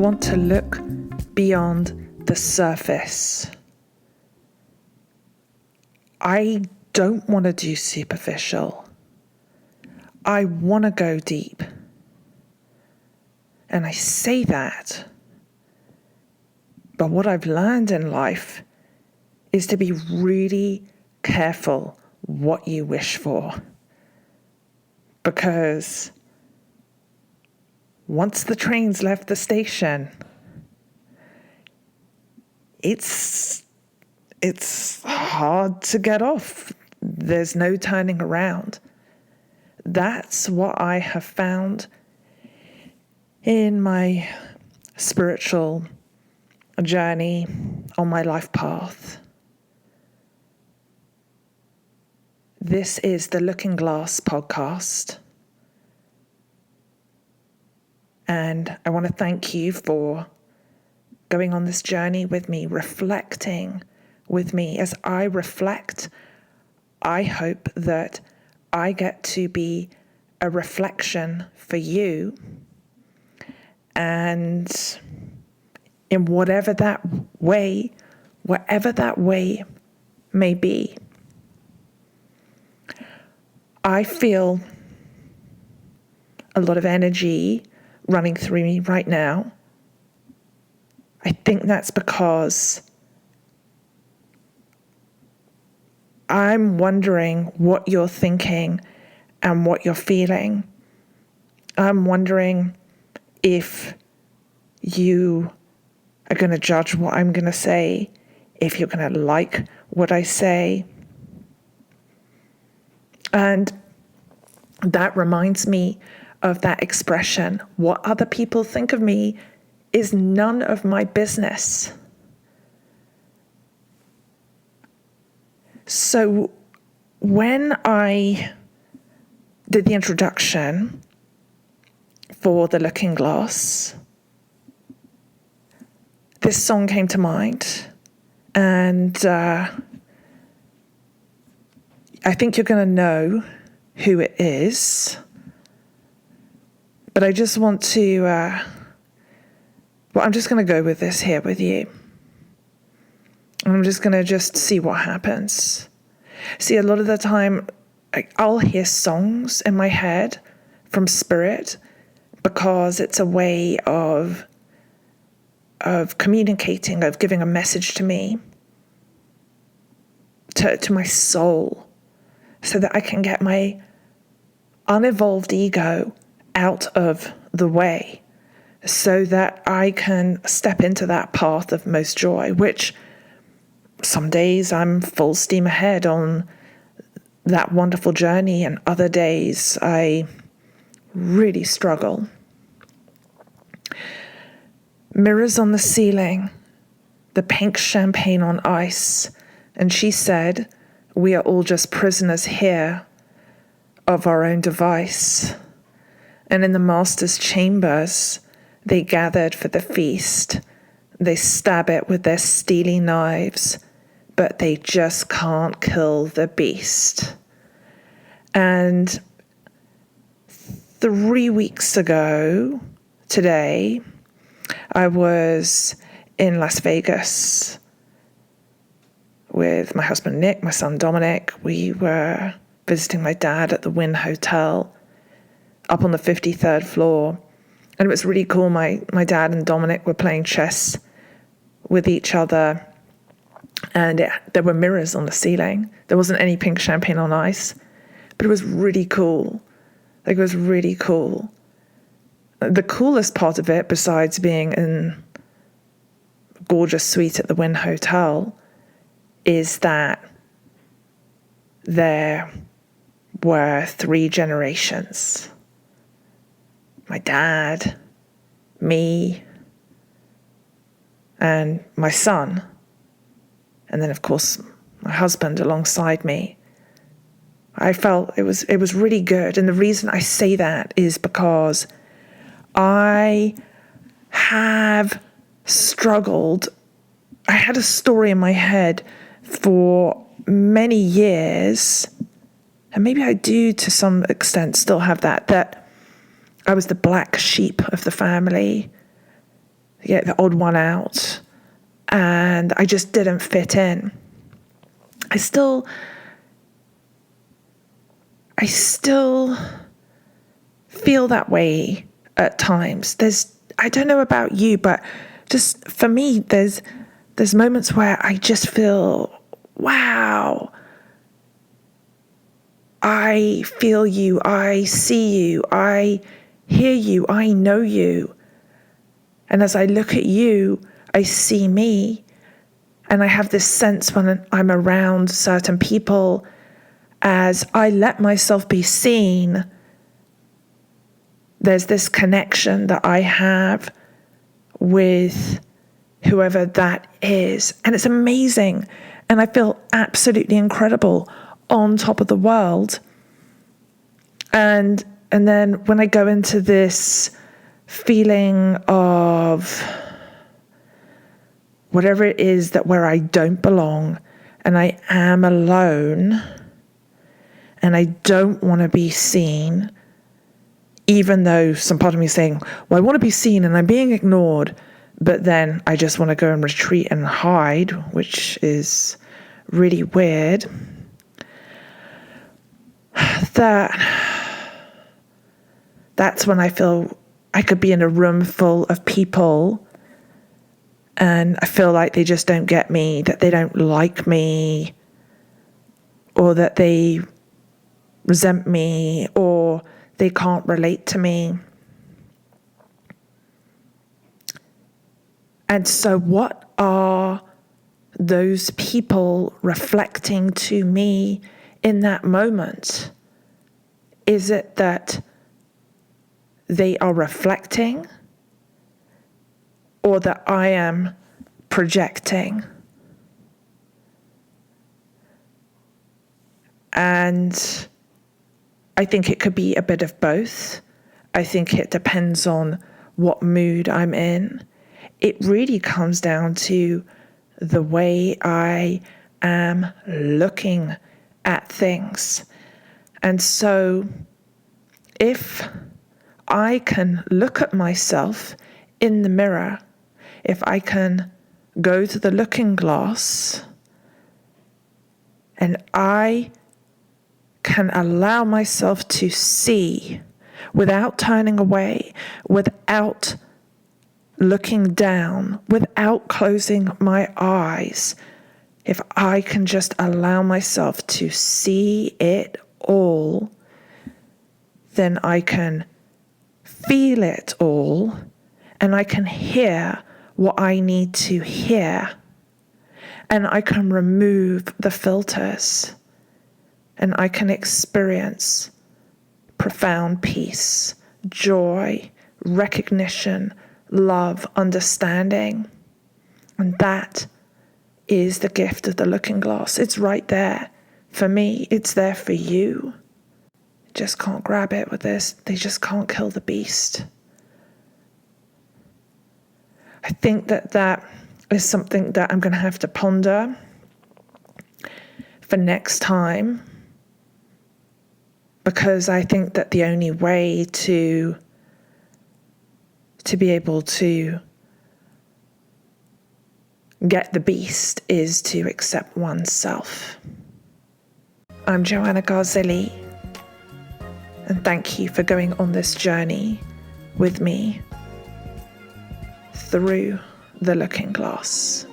want to look beyond the surface. I don't want to do superficial. I want to go deep. And I say that, but what I've learned in life is to be really careful what you wish for. Because once the train's left the station, it's hard to get off. There's no turning around. That's what I have found in my spiritual journey on my life path. This is the Looking Glass podcast. And I want to thank you for going on this journey with me, reflecting with me. As I reflect, I hope that I get to be a reflection for you. And in whatever that way may be, I feel a lot of energy running through me right now. I think that's because I'm wondering what you're thinking and what you're feeling. I'm wondering if you are going to judge what I'm going to say, if you're going to like what I say. And that reminds me of that expression, what other people think of me is none of my business. So when I did the introduction for The Looking Glass, this song came to mind, and I think you're going to know who it is, but I just want to, I'm just going to go with this here with you. I'm just going to just see what happens. See, a lot of the time, I'll hear songs in my head from spirit because it's a way of communicating, of giving a message to me, to my soul, so that I can get my unevolved ego out of the way, so that I can step into that path of most joy, which some days I'm full steam ahead on that wonderful journey, and other days I really struggle. Mirrors on the ceiling, the pink champagne on ice, and she said, we are all just prisoners here of our own device. And in the master's chambers, they gathered for the feast. They stab it with their steely knives, but they just can't kill the beast. And 3 weeks ago today, I was in Las Vegas with my husband Nick, my son Dominic. We were visiting my dad at the Wynn Hotel up on the 53rd floor. And it was really cool. My dad and Dominic were playing chess with each other. And there were mirrors on the ceiling. There wasn't any pink champagne on ice. But it was really cool. It was really cool. The coolest part of it, besides being in a gorgeous suite at the Wynn Hotel, is that there were 3 generations. My dad, me, and my son. And then, of course, my husband alongside me. I felt it was really good. And the reason I say that is because I have struggled. I had a story in my head for many years, and maybe I do to some extent still have that I was the black sheep of the family. the odd one out, and I just didn't fit in. I still feel that way at times. I don't know about you, but just for me, there's moments where I just feel, wow, I feel you, I see you, I hear you, I know you. And as I look at you, I see me. And I have this sense when I'm around certain people, as I let myself be seen, there's this connection that I have with whoever that is. And it's amazing. And I feel absolutely incredible, on top of the world. And then when I go into this feeling of whatever it is, that where I don't belong and I am alone and I don't want to be seen, even though some part of me is saying, well, I want to be seen and I'm being ignored, but then I just want to go and retreat and hide, which is really weird. That's when I feel I could be in a room full of people and I feel like they just don't get me, that they don't like me, or that they resent me, or they can't relate to me. And so what are those people reflecting to me in that moment? Is it that they are reflecting, or that I am projecting? And I think it could be a bit of both. I think it depends on what mood I'm in. It really comes down to the way I am looking at things. And so if I can look at myself in the mirror, if I can go to the looking glass and I can allow myself to see without turning away, without looking down, without closing my eyes, if I can just allow myself to see it all, then I can feel it all, and I can hear what I need to hear, and I can remove the filters, and I can experience profound peace, joy, recognition, love, understanding. And that is the gift of the looking glass. It's right there for me. It's there for you. Just can't grab it with this. They just can't kill the beast. I think that is something that I'm going to have to ponder for next time, because I think that the only way to be able to get the beast is to accept oneself. I'm Joanna Garzilli, and thank you for going on this journey with me through the looking glass.